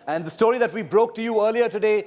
And the story that we broke to you earlier today,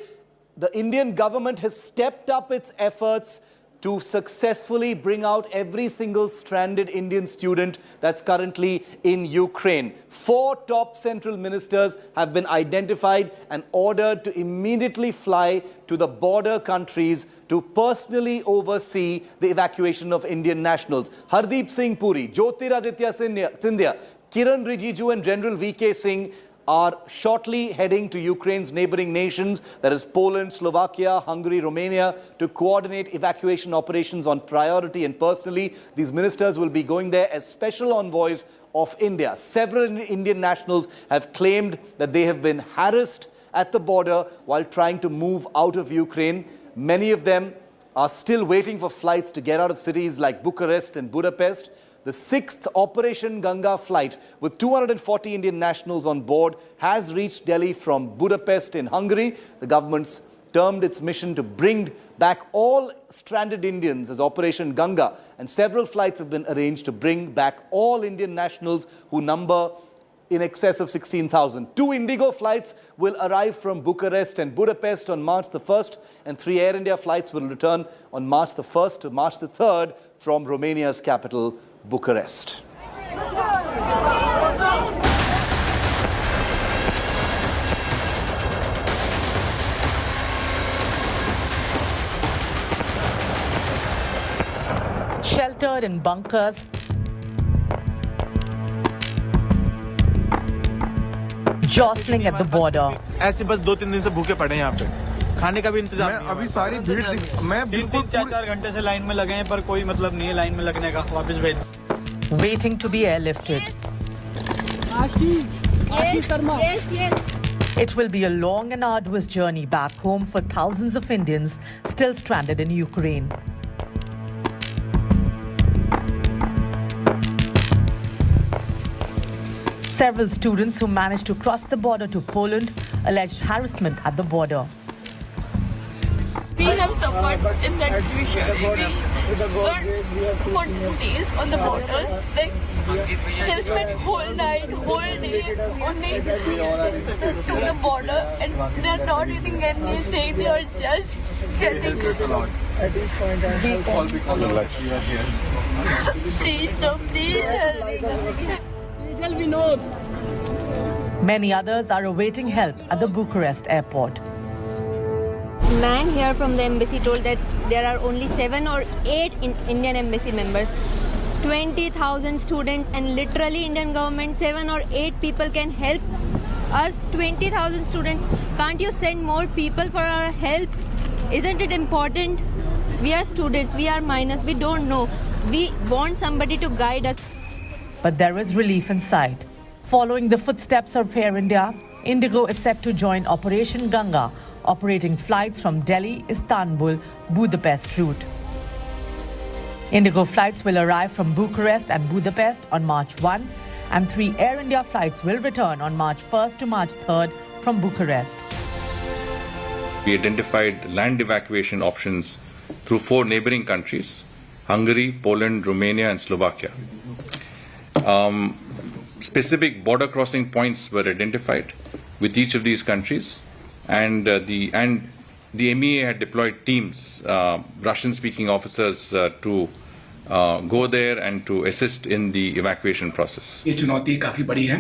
the Indian government has stepped up its efforts to successfully bring out every single stranded Indian student that's currently in Ukraine. 4 top central ministers have been identified and ordered to immediately fly to the border countries to personally oversee the evacuation of Indian nationals. Hardeep Puri, Jyotiraditya Scindia, Kiren Rijiju and General VK Singh are shortly heading to Ukraine's neighbouring nations, that is Poland, Slovakia, Hungary, Romania, to coordinate evacuation operations on priority and personally. These ministers will be going there as special envoys of India. Several Indian nationals have claimed that they have been harassed at the border while trying to move out of Ukraine. Many of them are still waiting for flights to get out of cities like Bucharest and Budapest. The 6th Operation Ganga flight with 240 Indian nationals on board has reached Delhi from Budapest in Hungary. The government's termed its mission to bring back all stranded Indians as Operation Ganga, and several flights have been arranged to bring back all Indian nationals who number in excess of 16,000. 2 Indigo flights will arrive from Bucharest and Budapest on March the 1st, and 3 Air India flights will return on March the 1st to March the 3rd from Romania's capital, Bucharest. Sheltered in bunkers, jostling at the border. ऐसे बस 2-3 दिन से भूखे पड़े हैं यहाँ पे, खाने का भी इंतजाम नहीं है। अभी सारी भीड़ मैं बिल्कुल 4 घंटे से लाइन में लगे हैं, पर कोई मतलब नहीं है लाइन में लगने का। वापस भेज। Waiting to be airlifted. It will be a long and arduous journey back home for thousands of Indians still stranded in Ukraine. Several students who managed to cross the border to Poland alleged harassment at the border. We have suffered in that situation. We were for 2 days on the borders. Like, they spent whole night, whole day only to the border, and they're not eating anything. They are just getting all because of that we are here. please help me. Many others are awaiting help at the Bucharest airport. Man here from the embassy told that there are only 7 or 8 Indian embassy members, 20,000 students, and literally Indian government 7 or 8 people can help us. 20,000 students, can't you send more people for our help? Isn't it important? We are students, we are minors, we don't know. We want somebody to guide us. But there is relief in sight. Following the footsteps of Air India, Indigo is set to join Operation Ganga, operating flights from Delhi, Istanbul, Budapest route. Indigo flights will arrive from Bucharest and Budapest on March 1, and 3 Air India flights will return on March 1st to March 3rd from Bucharest. We identified land evacuation options through 4 neighbouring countries, Hungary, Poland, Romania and Slovakia. Specific border crossing points were identified with each of these countries, and the MEA had deployed teams, Russian-speaking officers, to go there and to assist in the evacuation process. ये चुनौती काफ़ी बड़ी है,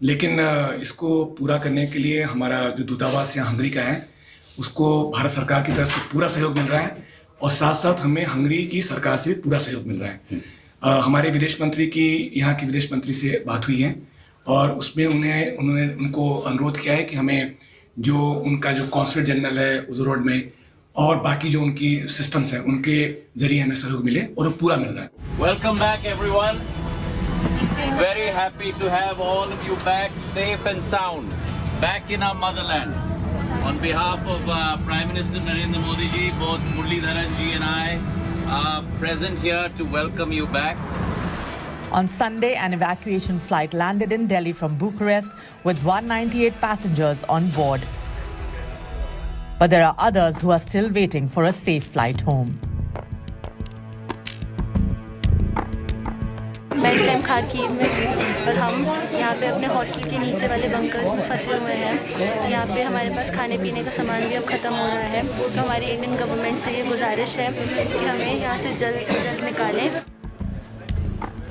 लेकिन इसको पूरा करने के लिए हमारा जो दूतावास यहाँ हंगरी का है, उसको भारत सरकार की तरफ से पूरा सहयोग मिल रहा है, और साथ-साथ हमें हंगरी की सरकार से भी पूरा सहयोग मिल रहा है। हमारे विदेश मंत्री की यहाँ की विदेश मंत्री से बात हुई है, और उसमें उन्होंने उनको अनुरोध किया है कि हमें जो उनका जो कॉन्सुलेट जनरल है उस रोड में और बाकी जो उनकी सिस्टम्स हैं उनके जरिए हमें सहयोग मिले, और वो पूरा मिल रहा है। Welcome back everyone. Very happy to have all of you back safe and sound, back in our motherland. On behalf of Prime Minister Narendra Modi ji, both Muralidharan ji and I are present here to welcome you back. On Sunday, an evacuation flight landed in Delhi from Bucharest with 198 passengers on board. But there are others who are still waiting for a safe flight home. मैं इस time Kharkiv में हूँ और हम यहाँ पे अपने hostel के नीचे वाले बंकर्स में फंसे हुए हैं। यहाँ पे हमारे पास खाने पीने का सामान भी अब ख़त्म हो रहा है, तो हमारी इंडियन गवर्नमेंट से ये गुजारिश है कि हमें यहाँ से जल्द निकालें।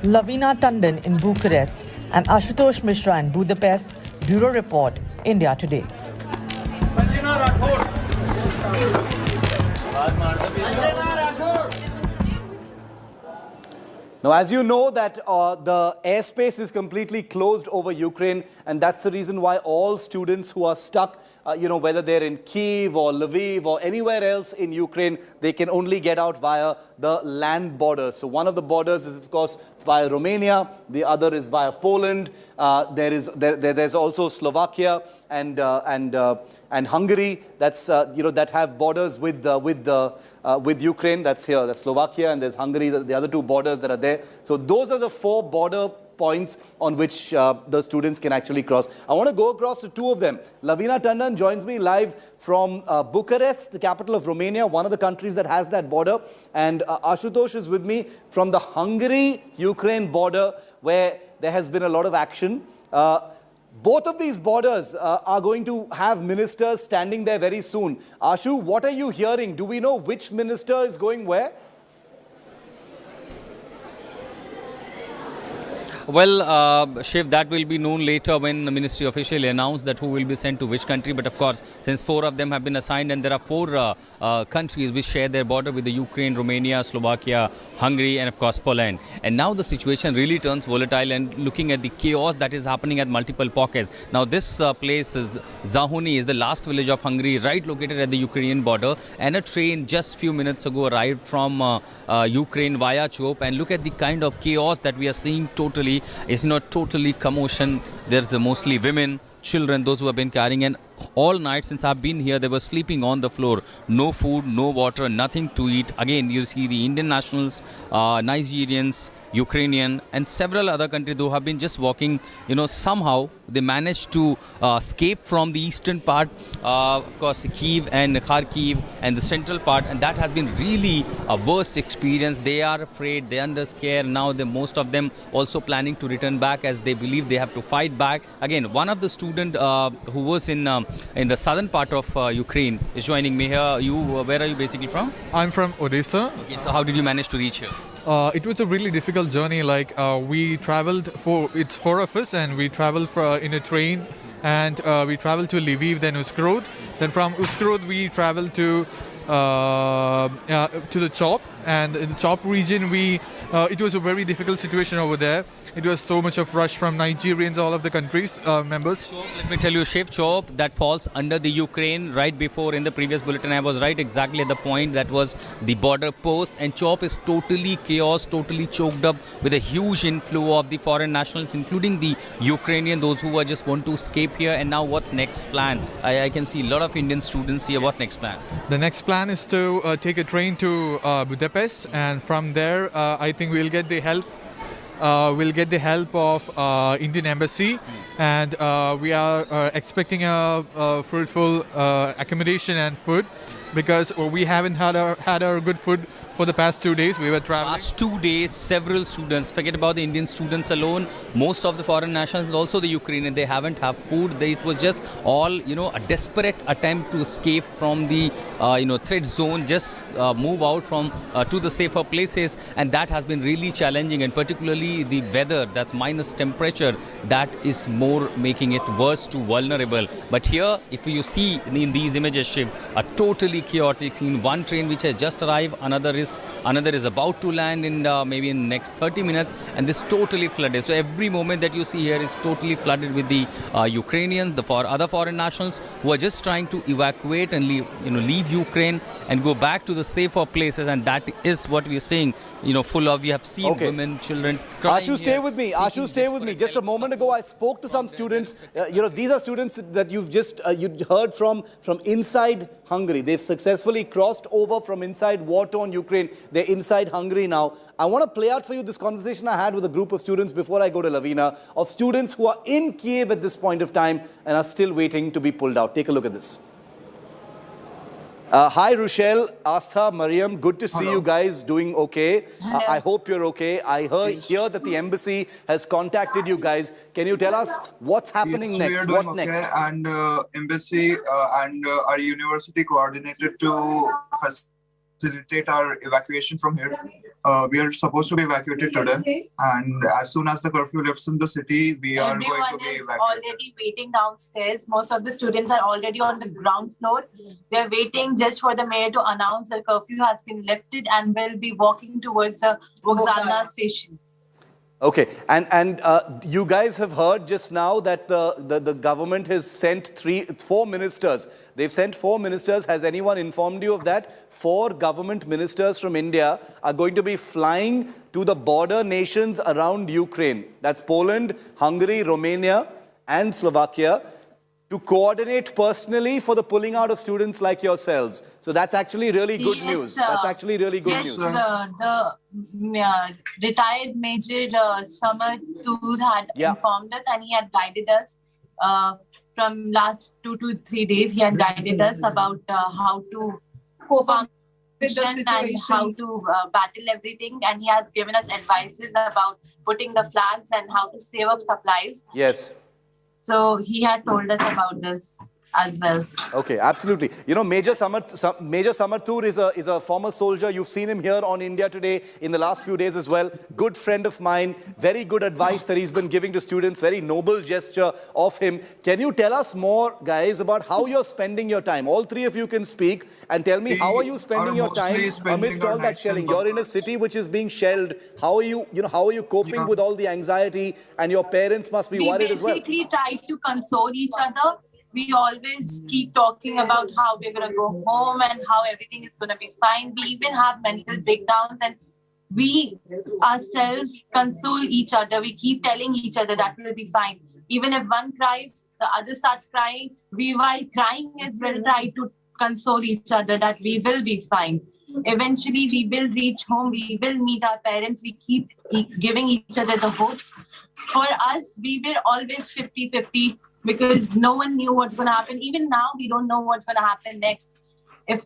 Lavina Tandon in Bucharest and Ashutosh Mishra in Budapest. Bureau Report, India Today. Now, as you know that the airspace is completely closed over Ukraine, and that's the reason why all students who are stuck, whether they're in Kyiv or Lviv or anywhere else in Ukraine, they can only get out via the land borders. So one of the borders is, of course, via Romania. The other is via Poland. There's also Slovakia and Hungary. That's that have borders with Ukraine. That's here. That's Slovakia, and there's Hungary. The other two borders that are there. So those are the 4 border points on which the students can actually cross. I want to go across to 2 of them. Lavina Tandon joins me live from Bucharest, the capital of Romania, one of the countries that has that border. And Ashutosh is with me from the Hungary-Ukraine border, where there has been a lot of action. Both of these borders are going to have ministers standing there very soon. Ashu, what are you hearing? Do we know which minister is going where? Well, Shiv, that will be known later when the ministry officially announced that who will be sent to which country. But of course, since 4 of them have been assigned, and there are 4 countries which share their border with the Ukraine, Romania, Slovakia, Hungary, and of course Poland. And now the situation really turns volatile, and looking at the chaos that is happening at multiple pockets. Now this place, Zahony, is the last village of Hungary, right located at the Ukrainian border. And a train just few minutes ago arrived from Ukraine via Chop. And look at the kind of chaos that we are seeing totally. It's not totally commotion. There's mostly women, children, those who have been carrying, and all night since I've been here, they were sleeping on the floor. No food, no water, nothing to eat. Again, you see the Indian nationals, Nigerians, Ukrainian, and several other countries who have been just walking. Somehow they managed to escape from the eastern part, of course, Kyiv and Kharkiv, and the central part, and that has been really a worst experience. They are afraid, they are under scare. Now most of them also planning to return back, as they believe they have to fight back. Again, one of the student who was in the southern part of Ukraine is joining me here. Where are you basically from? I'm from Odisha. Okay, so how did you manage to reach here? It was a really difficult journey. We traveled it's 4 of us, and we traveled in a train, and we traveled to Lviv, then Uskrod. Then from Uskrod we traveled to the Chop, and in the Chop region it was a very difficult situation over there. It was so much of rush from Nigerians, all of the countries members. So let me tell you, Shiv, Chop, that falls under the Ukraine. Right before, in the previous bulletin, I was right exactly at the point that was the border post, and Chop is totally chaos, totally choked up with a huge inflow of the foreign nationals, including the Ukrainian, those who just want to escape here. And now what next plan? I can see a lot of Indian students here. What next plan? The next plan is to take a train to Budapest, and from there I think we'll get the help. We'll get the help of Indian Embassy, and we are expecting a fruitful accommodation and food, because we haven't had our good food for the past 2 days. We were traveling. Past 2 days, several students, forget about the Indian students alone, most of the foreign nationals, also the Ukrainian, they haven't had food. It was just all, a desperate attempt to escape from the, threat zone, just move out from to the safer places. And that has been really challenging, and particularly the weather, that's minus temperature, that is more making it worse to vulnerable. But here, if you see in these images, Shiv, a totally chaotic scene. One train which has just arrived, another is about to land in maybe in the next 30 minutes, and this totally flooded. So every moment that you see here is totally flooded with the Ukrainians, other foreign nationals who are just trying to evacuate and leave Ukraine and go back to the safer places. And that is what we are seeing. Full of, we have seen women, children crying. Ashu, stay with me. Ashu, stay with me. Just a moment ago, I spoke to some students. These are students that you've just you heard from inside Hungary. They've successfully crossed over from inside war-torn Ukraine. They're inside Hungary now. I want to play out for you this conversation I had with a group of students before I go to Lavina, of students who are in Kiev at this point of time and are still waiting to be pulled out. Take a look at this. Hi, Rochelle, Astha, Mariam. Good to see you guys doing okay. I hope you're okay. I hear that the embassy has contacted you guys. Can you tell us what's happening next? We are doing What okay, next? and embassy and our university coordinated to facilitate our evacuation from here. We are supposed to be evacuated today, and as soon as the curfew lifts in the city, we are going to be evacuated. Already waiting downstairs. Most of the students are already on the ground floor. They're waiting just for the mayor to announce the curfew has been lifted and will be walking towards the Vokzalna station. Okay, and you guys have heard just now that the government has sent 4 ministers. They've sent 4 ministers. Has anyone informed you of that? 4 government ministers from India are going to be flying to the border nations around Ukraine. That's Poland, Hungary, Romania, and Slovakia, to coordinate personally for the pulling out of students like yourselves. So that's actually really good news. That's actually really good news. The retired Major Samar Toor had informed us, and he had guided us from last 2 to 3 days. He had guided us about how to function and how to battle everything, and he has given us advices about putting the flags and how to save up supplies. Yes. So he had told us about this as well. Okay, absolutely. You know, Major Samar Toor is a former soldier. You've seen him here on India Today in the last few days as well. Good friend of mine. Very good advice that he's been giving to students. Very noble gesture of him. Can you tell us more, guys, about how you're spending your time? All 3 of you can speak and tell me, how are you spending your time amidst all that shelling? You're in a city which is being shelled. How are you, how are you coping with all the anxiety? And your parents must be worried as well. We basically try to console each other. We always keep talking about how we're going to go home and how everything is going to be fine. We even have mental breakdowns, and we ourselves console each other. We keep telling each other that we'll be fine. Even if one cries, the other starts crying. We, while crying as well, try to console each other that we will be fine. Eventually, we will reach home. We will meet our parents. We keep giving each other the hopes. For us, we were always 50-50. Because no one knew what's going to happen. Even now, we don't know what's going to happen next. If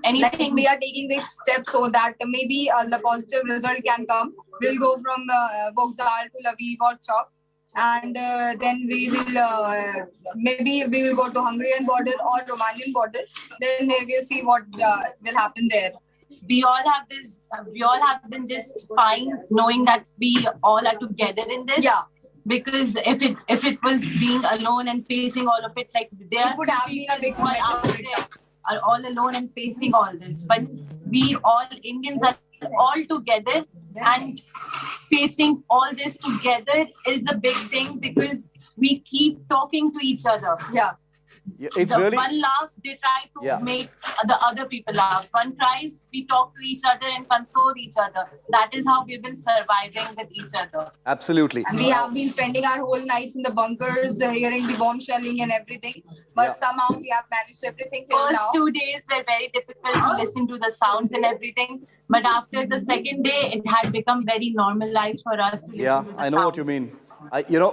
anything... Like we are taking this step so that maybe the positive result can come. We'll go from Vokzal to Lviv or Chok. And then we will, maybe we will go to Hungarian border or Romanian border. Then we'll see what will happen there. We all have been just fine knowing that we all are together in this. Yeah. Because if it was being alone and facing all of it, like there would have been a big are all alone and facing all this. But we all Indians are all together, and facing all this together is a big thing because we keep talking to each other. Yeah. Yeah, it's really... One laughs, they try to make the other people laugh. One cries, we talk to each other and console each other. That is how we've been surviving with each other. Absolutely. And we have been spending our whole nights in the bunkers, hearing the bomb shelling and everything. But somehow we have managed everything till now. First 2 days were very difficult to listen to the sounds and everything. But after the second day, it had become very normalized for us to listen to the sounds. Yeah, I know what you mean.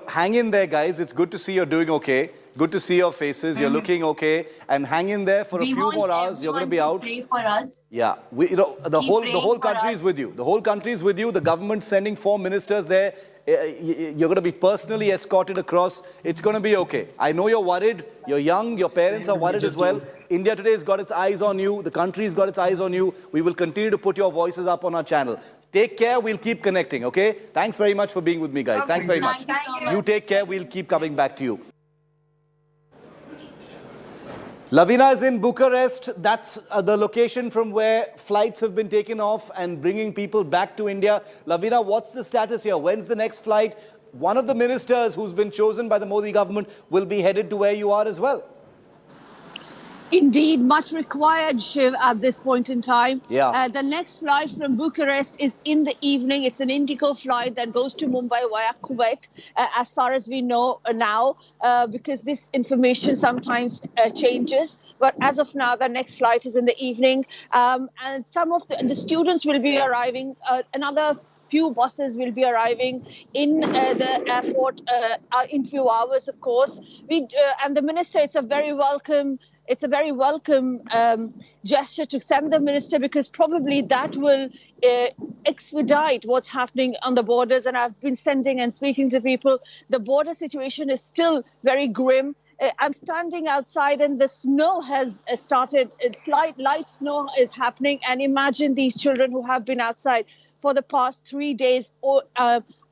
Hang in there, guys. It's good to see you're doing okay. Good to see your faces. You're looking okay. And hang in there for a few more hours. You're going to be out. Pray for us. Yeah, the whole country is with you. The whole country is with you. The government's sending 4 ministers there. You're going to be personally escorted across. It's going to be okay. I know you're worried. You're young. Your parents are worried as well. India Today has got its eyes on you. The country's got its eyes on you. We will continue to put your voices up on our channel. Take care. We'll keep connecting, okay? Thanks very much for being with me, guys. Okay, thanks very much. Thank you. You take care. We'll keep coming back to you. Lavina is in Bucharest. That's the location from where flights have been taken off and bringing people back to India. Lavina, what's the status here? When's the next flight? One of the ministers who's been chosen by the Modi government will be headed to where you are as well. Indeed, much required, Shiv, at this point in time. Yeah. The next flight from Bucharest is in the evening. It's an Indigo flight that goes to Mumbai via Kuwait, as far as we know now, because this information sometimes changes. But as of now, the next flight is in the evening. And some of the students will be arriving another few buses will be arriving in the airport in few hours, of course. And the minister, it's a very welcome gesture to send the minister, because probably that will expedite what's happening on the borders. And I've been sending and speaking to people. The border situation is still very grim. I'm standing outside and the snow has started. It's light snow is happening. And imagine these children who have been outside for the past 3 days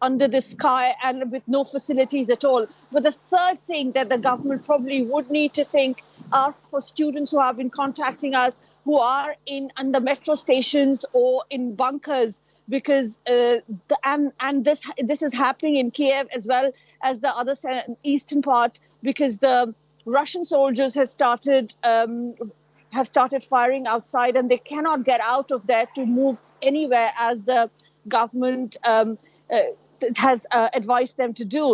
under the sky and with no facilities at all. But the third thing that the government probably would need to think, ask for students who have been contacting us, who are in the metro stations or in bunkers, because this is happening in Kiev as well as the other eastern part, because the Russian soldiers have started firing outside, and they cannot get out of there to move anywhere, as the government has advised them to do.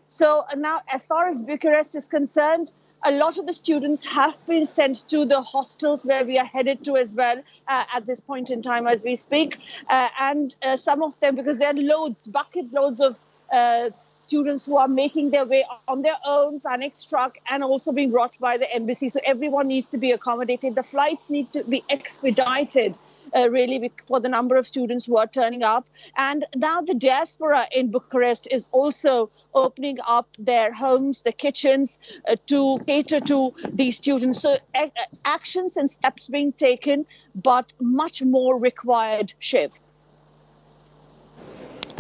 So now, as far as Bucharest is concerned, a lot of the students have been sent to the hostels where we are headed to as well at this point in time as we speak. And some of them, because there are bucket loads of students who are making their way on their own, panic struck, and also being brought by the embassy. So everyone needs to be accommodated. The flights need to be expedited, really, for the number of students who are turning up. And now the diaspora in Bucharest is also opening up their homes, the kitchens, to cater to these students. So actions and steps being taken, but much more required, Shiv.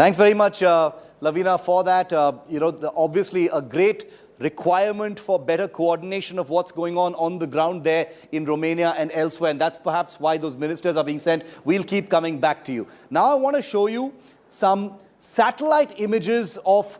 Thanks very much, Lavina, for that. Obviously a great requirement for better coordination of what's going on the ground there in Romania and elsewhere. And that's perhaps why those ministers are being sent. We'll keep coming back to you. Now I want to show you some satellite images of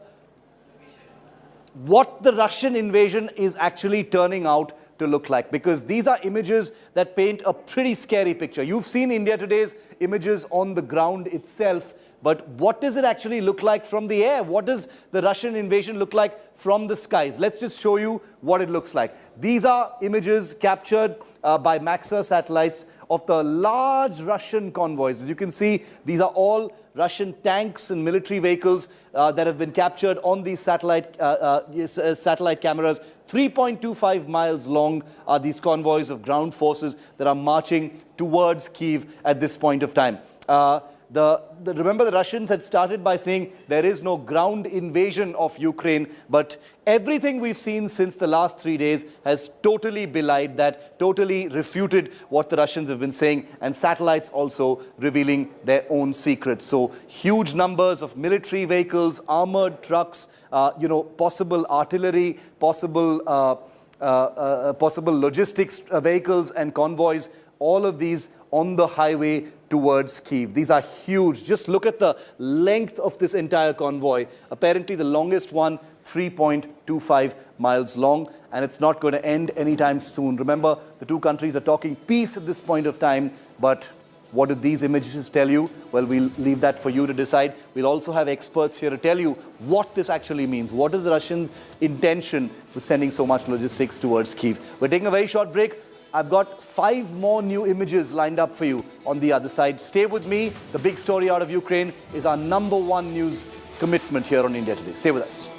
what the Russian invasion is actually turning out to look like, because these are images that paint a pretty scary picture. You've seen India Today's images on the ground itself, but what does it actually look like from the air? What does the Russian invasion look like from the skies? Let's just show you what it looks like. These are images captured by Maxar satellites of the large Russian convoys. As you can see, these are all Russian tanks and military vehicles that have been captured on these satellite cameras. 3.25 miles long are these convoys of ground forces that are marching towards Kyiv at this point of time. Remember, the Russians had started by saying there is no ground invasion of Ukraine, but everything we've seen since the last 3 days has totally belied that, totally refuted what the Russians have been saying, and satellites also revealing their own secrets. So huge numbers of military vehicles, armored trucks, possible artillery, possible logistics vehicles and convoys, all of these on the highway towards Kyiv. These are huge. Just look at the length of this entire convoy. Apparently the longest one, 3.25 miles long, and it's not going to end anytime soon. Remember, the two countries are talking peace at this point of time, but what do these images tell you? Well, we'll leave that for you to decide. We'll also have experts here to tell you what this actually means. What is the Russians' intention with sending so much logistics towards Kyiv? We're taking a very short break. I've got 5 more new images lined up for you on the other side. Stay with me. The big story out of Ukraine is our #1 news commitment here on India Today. Stay with us.